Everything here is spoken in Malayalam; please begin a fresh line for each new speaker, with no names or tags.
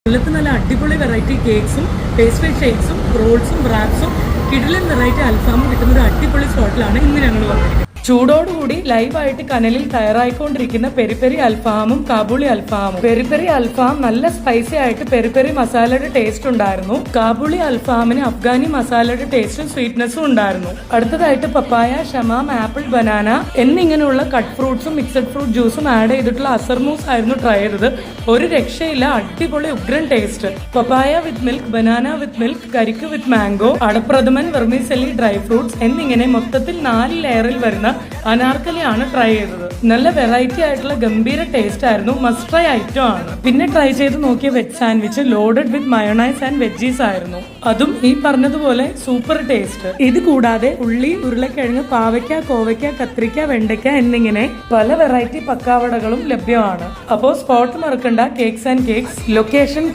കൊല്ലത്ത് നല്ല അടിപൊളി വെറൈറ്റി കേക്ക്സും പേസ്ട്രി ഷേക്സും റോൾസും റാപ്സും കിടിലൻ വെറൈറ്റി അൽഫാമും കിട്ടുന്ന ഒരു അടിപൊളി സ്പോട്ടിലാണ് ഇന്ന് ഞങ്ങൾ വന്നിരിക്കുന്നത്. ചൂടോടുകൂടി ലൈവായിട്ട് കനലിൽ തയ്യാറായിക്കൊണ്ടിരിക്കുന്ന പെരി പെരി അൽഫാമും കാബൂളി അൽഫാമും. പെരി പെരി അൽഫാം നല്ല സ്പൈസി ആയിട്ട് പെരി പെരി മസാലയുടെ ടേസ്റ്റ് ഉണ്ടായിരുന്നു. കാബൂളി അൽഫാമിന് അഫ്ഗാനി മസാലയുടെ ടേസ്റ്റും സ്വീറ്റ്നെസ്സും ഉണ്ടായിരുന്നു. അടുത്തതായിട്ട് പപ്പായ, ഷമാം, ആപ്പിൾ, ബനാന എന്നിങ്ങനെയുള്ള കട്ട് ഫ്രൂട്ട്സും മിക്സഡ് ഫ്രൂട്ട് ജ്യൂസും ആഡ് ചെയ്തിട്ടുള്ള അസർമൂസ് ആയിരുന്നു ട്രൈ ചെയ്തത്. ഒരു രക്ഷയില്ല, അടിപൊളി ഉഗ്രൻ taste. Papaya with milk, banana with milk, കരിക്ക് വിത്ത് മാംഗോ, അടപ്രഥമൻ, വെർമിസെല്ലി, ഡ്രൈ ഫ്രൂട്ട്സ് എന്നിങ്ങനെ മൊത്തത്തിൽ 4 ലെയറിൽ വരുന്ന അനാർക്കലിയാണ് ട്രൈ ചെയ്തത്. നല്ല വെറൈറ്റി ആയിട്ടുള്ള ഗംഭീര ടേസ്റ്റ് ആയിരുന്നു. മസ്റ്റ് ട്രൈ ഐറ്റം ആണ്. പിന്നെ ട്രൈ ചെയ്ത് നോക്കിയ veg sandwich loaded with mayonnaise and veggies ആയിരുന്നു. അതും ഈ പറഞ്ഞതുപോലെ സൂപ്പർ ടേസ്റ്റ്. ഇത് കൂടാതെ ഉള്ളി, ഉരുളക്കിഴങ്ങ്, പാവയ്ക്ക, കോവയ്ക്ക, കത്രിക്ക, വെണ്ടയ്ക്ക എന്നിങ്ങനെ പല വെറൈറ്റി പക്കാവടകളും ലഭ്യമാണ്. അപ്പോൾ സ്പോട്ട് മറക്കണ്ട, കേക്ക്സ് ആൻഡ് കേക്ക്സ്. ലൊക്കേഷൻ